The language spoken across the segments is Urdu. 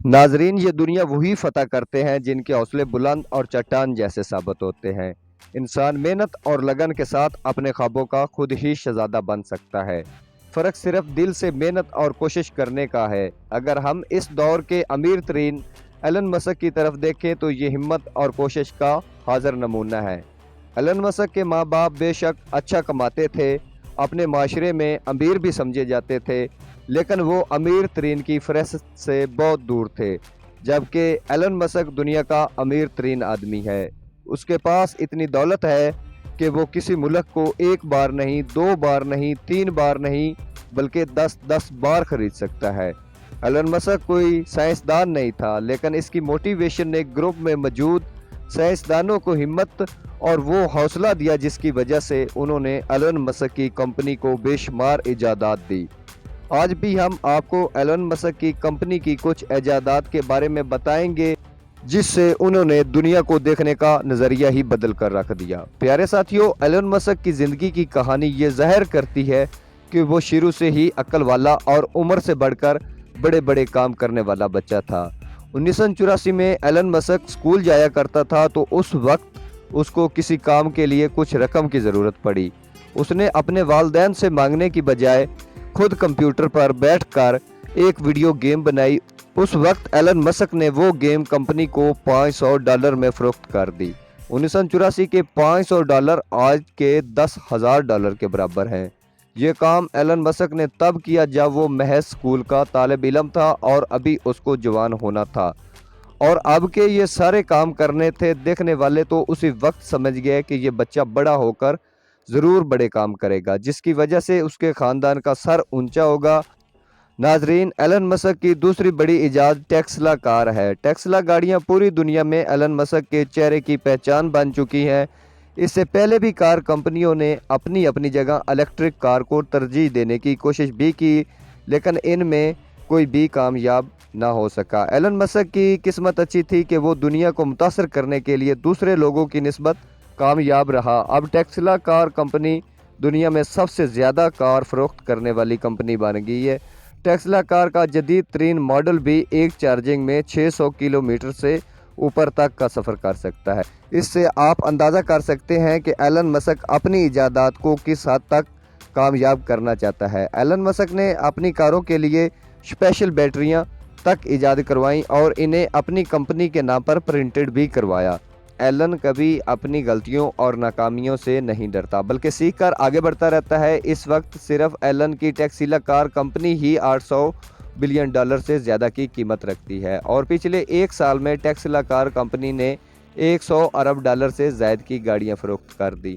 ناظرین، یہ دنیا وہی فتح کرتے ہیں جن کے حوصلے بلند اور چٹان جیسے ثابت ہوتے ہیں۔ انسان محنت اور لگن کے ساتھ اپنے خوابوں کا خود ہی شہزادہ بن سکتا ہے۔ فرق صرف دل سے محنت اور کوشش کرنے کا ہے۔ اگر ہم اس دور کے امیر ترین ایلن مسک کی طرف دیکھیں تو یہ ہمت اور کوشش کا حاضر نمونہ ہے۔ ایلن مسک کے ماں باپ بے شک اچھا کماتے تھے، اپنے معاشرے میں امیر بھی سمجھے جاتے تھے، لیکن وہ امیر ترین کی فہرست سے بہت دور تھے، جبکہ ایلن مسک دنیا کا امیر ترین آدمی ہے۔ اس کے پاس اتنی دولت ہے کہ وہ کسی ملک کو ایک بار نہیں، 2 بار نہیں، 3 بار نہیں، بلکہ 10 بار خرید سکتا ہے۔ ایلن مسک کوئی سائنسدان نہیں تھا، لیکن اس کی موٹیویشن نے گروپ میں موجود سائنسدانوں کو ہمت اور وہ حوصلہ دیا جس کی وجہ سے انہوں نے ایلن مسک کی کمپنی کو بے شمار ایجادات دی۔ آج بھی ہم آپ کو ایلن مسک کی کمپنی کی کچھ ایجادات کے بارے میں بتائیں گے جس سے انہوں نے دنیا کو دیکھنے کا نظریہ ہی بدل کر رکھ دیا۔ پیارے ساتھیوں، ایلن مسک کی زندگی کی کہانی یہ ظاہر کرتی ہے کہ وہ شروع سے ہی عقل والا اور عمر سے بڑھ کر بڑے بڑے کام کرنے والا بچہ تھا۔ 1984 میں ایلن مسک اسکول جایا کرتا تھا تو اس وقت اس کو کسی کام کے لیے کچھ رقم کی ضرورت پڑی۔ اس نے اپنے والدین سے مانگنے کی بجائے خود کمپیوٹر پر بیٹھ کر ایک ویڈیو گیم بنائی۔ اس وقت ایلن مسک نے وہ گیم کمپنی کو $500 میں فروخت کر دی۔ 1984 کے $500 آج کے $10,000 کے برابر ہیں۔ یہ کام ایلن مسک نے تب کیا جب وہ محض اسکول کا طالب علم تھا اور ابھی اس کو جوان ہونا تھا، اور اب کے یہ سارے کام کرنے تھے۔ دیکھنے والے تو اسی وقت سمجھ گئے کہ یہ بچہ بڑا ہو کر ضرور بڑے کام کرے گا، جس کی وجہ سے اس کے خاندان کا سر اونچا ہوگا۔ ناظرین، ایلن مسک کی دوسری بڑی ایجاد ٹیسلا کار ہے۔ ٹیسلا گاڑیاں پوری دنیا میں ایلن مسک کے چہرے کی پہچان بن چکی ہیں۔ اس سے پہلے بھی کار کمپنیوں نے اپنی اپنی جگہ الیکٹرک کار کو ترجیح دینے کی کوشش بھی کی، لیکن ان میں کوئی بھی کامیاب نہ ہو سکا۔ ایلن مسک کی قسمت اچھی تھی کہ وہ دنیا کو متاثر کرنے کے لیے دوسرے لوگوں کی نسبت کامیاب رہا۔ اب ٹیسلا کار کمپنی دنیا میں سب سے زیادہ کار فروخت کرنے والی کمپنی بن گئی ہے۔ ٹیسلا کار کا جدید ترین ماڈل بھی ایک چارجنگ میں 600 کلومیٹر سے اوپر تک کا سفر کر سکتا ہے۔ اس سے آپ اندازہ کر سکتے ہیں کہ ایلن مسک اپنی ایجادات کو کس حد تک کامیاب کرنا چاہتا ہے۔ ایلن مسک نے اپنی کاروں کے لیے اسپیشل بیٹریاں تک ایجاد کروائیں اور انہیں اپنی کمپنی کے نام پر پرنٹڈ بھی کروایا۔ ایلن کبھی اپنی غلطیوں اور ناکامیوں سے نہیں ڈرتا، بلکہ سیکھ کر آگے بڑھتا رہتا ہے۔ اس وقت صرف ایلن کی ٹیسلا کار کمپنی ہی $800 بلین سے زیادہ کی قیمت رکھتی ہے، اور پچھلے ایک سال میں ٹیسلا کار کمپنی نے $100 ارب سے زائد کی گاڑیاں فروخت کر دی۔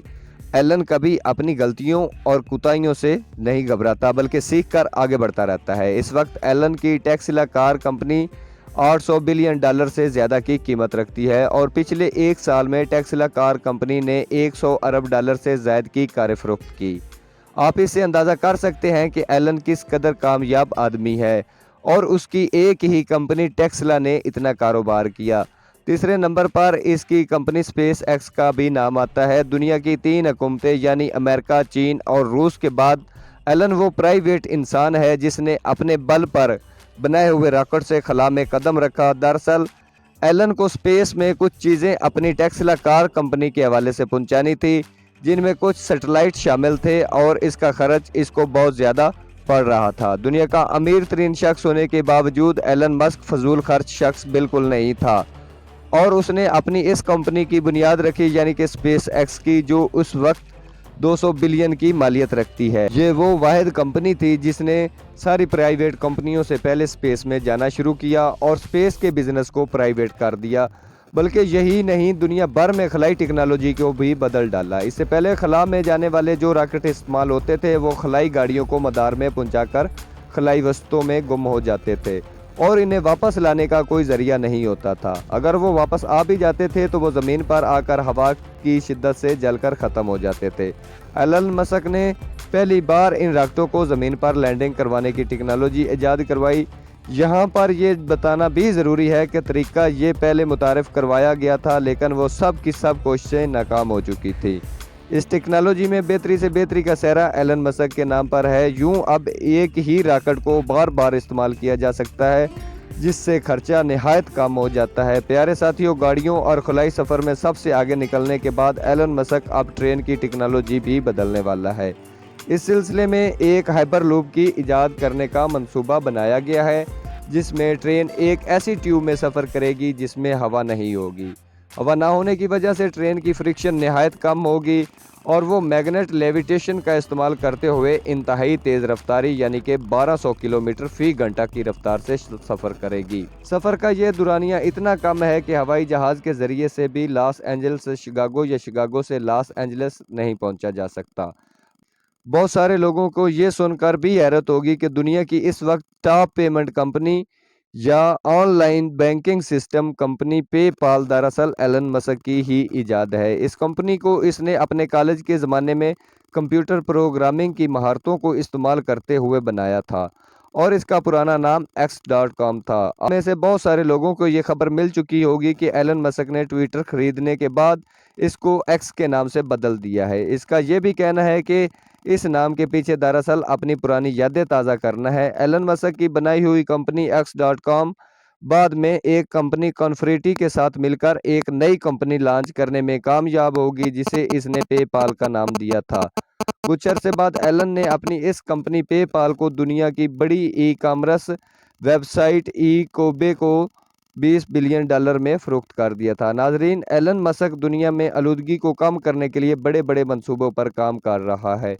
ایلن کبھی اپنی غلطیوں اور کوتاہیوں سے نہیں گھبراتا، بلکہ سیکھ کر آگے بڑھتا رہتا ہے۔ اس وقت ایلن کی ٹیسلا کار کمپنی $800 بلین سے زیادہ کی قیمت رکھتی ہے، اور پچھلے ایک سال میں ٹیسلا کار کمپنی نے $100 ارب سے زائد کی کاریں فروخت کی۔ آپ اس سے اندازہ کر سکتے ہیں کہ ایلن کس قدر کامیاب آدمی ہے، اور اس کی ایک ہی کمپنی ٹیسلا نے اتنا کاروبار کیا۔ تیسرے نمبر پر اس کی کمپنی اسپیس ایکس کا بھی نام آتا ہے۔ دنیا کی 3 حکومتیں یعنی امریکہ، چین اور روس کے بعد ایلن وہ پرائیویٹ انسان ہے جس نے اپنے بل پر بنائے ہوئے راکٹ سے خلا میں قدم رکھا۔ دراصل ایلن کو اسپیس میں کچھ چیزیں اپنی ٹیسلا کار کمپنی کے حوالے سے پہنچانی تھی، جن میں کچھ سیٹلائٹ شامل تھے، اور اس کا خرچ اس کو بہت زیادہ پڑ رہا تھا۔ دنیا کا امیر ترین شخص ہونے کے باوجود ایلن مسک فضول خرچ شخص بالکل نہیں تھا، اور اس نے اپنی اس کمپنی کی بنیاد رکھی، یعنی کہ اسپیس ایکس کی، جو اس وقت $200 بلین کی مالیت رکھتی ہے۔ یہ وہ واحد کمپنی تھی جس نے ساری پرائیویٹ کمپنیوں سے پہلے اسپیس میں جانا شروع کیا اور اسپیس کے بزنس کو پرائیویٹ کر دیا۔ بلکہ یہی نہیں، دنیا بھر میں خلائی ٹیکنالوجی کو بھی بدل ڈالا۔ اس سے پہلے خلا میں جانے والے جو راکٹ استعمال ہوتے تھے وہ خلائی گاڑیوں کو مدار میں پہنچا کر خلائی وسطوں میں گم ہو جاتے تھے، اور انہیں واپس لانے کا کوئی ذریعہ نہیں ہوتا تھا۔ اگر وہ واپس آ بھی جاتے تھے تو وہ زمین پر آ کر ہوا کی شدت سے جل کر ختم ہو جاتے تھے۔ ایلن مسک نے پہلی بار ان راکٹوں کو زمین پر لینڈنگ کروانے کی ٹیکنالوجی ایجاد کروائی۔ یہاں پر یہ بتانا بھی ضروری ہے کہ طریقہ یہ پہلے متعارف کروایا گیا تھا، لیکن وہ سب کی سب کوششیں ناکام ہو چکی تھی۔ اس ٹیکنالوجی میں بہتری سے بہتری کا سہرا ایلن مسک کے نام پر ہے۔ یوں اب ایک ہی راکٹ کو بار بار استعمال کیا جا سکتا ہے، جس سے خرچہ نہایت کم ہو جاتا ہے۔ پیارے ساتھیوں، گاڑیوں اور خلائی سفر میں سب سے آگے نکلنے کے بعد ایلن مسک اب ٹرین کی ٹیکنالوجی بھی بدلنے والا ہے۔ اس سلسلے میں ایک ہائپر لوپ کی ایجاد کرنے کا منصوبہ بنایا گیا ہے، جس میں ٹرین ایک ایسی ٹیوب میں سفر کرے گی جس میں ہوا نہیں ہوگی۔ ہوا نہ ہونے کی وجہ سے ٹرین کی فرکشن نہایت کم ہوگی اور وہ میگنیٹ لیویٹیشن کا استعمال کرتے ہوئے انتہائی تیز رفتاری یعنی کہ 1200 کلومیٹر فی گھنٹہ کی رفتار سے سفر کرے گی۔ سفر کا یہ دورانیہ اتنا کم ہے کہ ہوائی جہاز کے ذریعے سے بھی لاس اینجلس سے شکاگو یا شکاگو سے لاس اینجلس نہیں پہنچا جا سکتا۔ بہت سارے لوگوں کو یہ سن کر بھی حیرت ہوگی کہ دنیا کی اس وقت ٹاپ پیمنٹ کمپنی یا online banking system company PayPal دراصل ایلن مسک کی ہی ایجاد ہے۔ اس کمپنی کو اس نے اپنے کالج کے زمانے میں کمپیوٹر پروگرامنگ کی مہارتوں کو استعمال کرتے ہوئے بنایا تھا اور اس کا پرانا نام X.com تھا۔ آپ میں سے بہت سارے لوگوں کو یہ خبر مل چکی ہوگی کہ ایلن مسک نے ٹویٹر خریدنے کے بعد اس کو ایکس کے نام سے بدل دیا ہے۔ اس کا یہ بھی کہنا ہے کہ اس نام کے پیچھے دراصل اپنی پرانی یادیں تازہ کرنا ہے۔ ایلن مسک کی بنائی ہوئی کمپنی X.com بعد میں ایک کمپنی کنفریٹی کے ساتھ مل کر ایک نئی کمپنی لانچ کرنے میں کامیاب ہوگی جسے اس نے پے پال کا نام دیا تھا۔ کچھ عرصے بعد ایلن نے اپنی اس کمپنی پے پال کو دنیا کی بڑی ای کامرس ویب سائٹ کوبے کو $20 بلین میں فروخت کر دیا تھا۔ ناظرین، ایلن مسک دنیا میں آلودگی کو کم کرنے کے لیے بڑے بڑے منصوبوں پر کام کر رہا ہے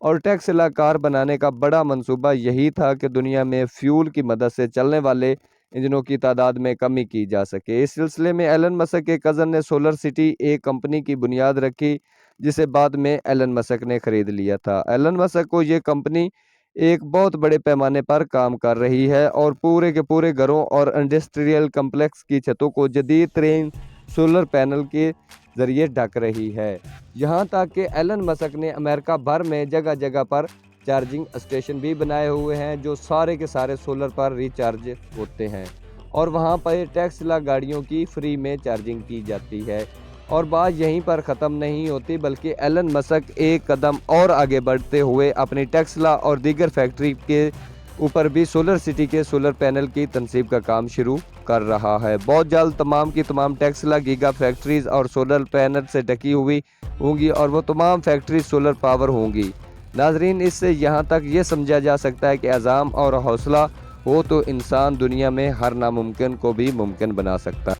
اور ٹیسلا کار بنانے کا بڑا منصوبہ یہی تھا کہ دنیا میں فیول کی مدد سے چلنے والے انجنوں کی تعداد میں کمی کی جا سکے۔ اس سلسلے میں ایلن مسک کے کزن نے سولر سٹی ایک کمپنی کی بنیاد رکھی جسے بعد میں ایلن مسک نے خرید لیا تھا۔ ایلن مسک کو یہ کمپنی ایک بہت بڑے پیمانے پر کام کر رہی ہے اور پورے کے پورے گھروں اور انڈسٹریل کمپلیکس کی چھتوں کو جدید ترین سولر پینل کے ذریعے ڈھک رہی ہے۔ یہاں تک کہ ایلن مسک نے امریکہ بھر میں جگہ جگہ پر چارجنگ اسٹیشن بھی بنائے ہوئے ہیں جو سارے کے سارے سولر پر ریچارج ہوتے ہیں اور وہاں پر ٹیسلا گاڑیوں کی فری میں چارجنگ کی جاتی ہے۔ اور بات یہیں پر ختم نہیں ہوتی بلکہ ایلن مسک ایک قدم اور آگے بڑھتے ہوئے اپنی ٹیسلا اور دیگر فیکٹری کے اوپر بھی سولر سٹی کے سولر پینل کی تنصیب کا کام شروع کر رہا ہے۔ بہت جلد تمام کی تمام ٹیسلا گیگا فیکٹریز اور سولر پینل سے ڈھکی ہوئی ہوں گی اور وہ تمام فیکٹریز سولر پاور ہوں گی۔ ناظرین، اس سے یہاں تک یہ سمجھا جا سکتا ہے کہ عزم اور حوصلہ ہو تو انسان دنیا میں ہر ناممکن کو بھی ممکن بنا سکتا ہے۔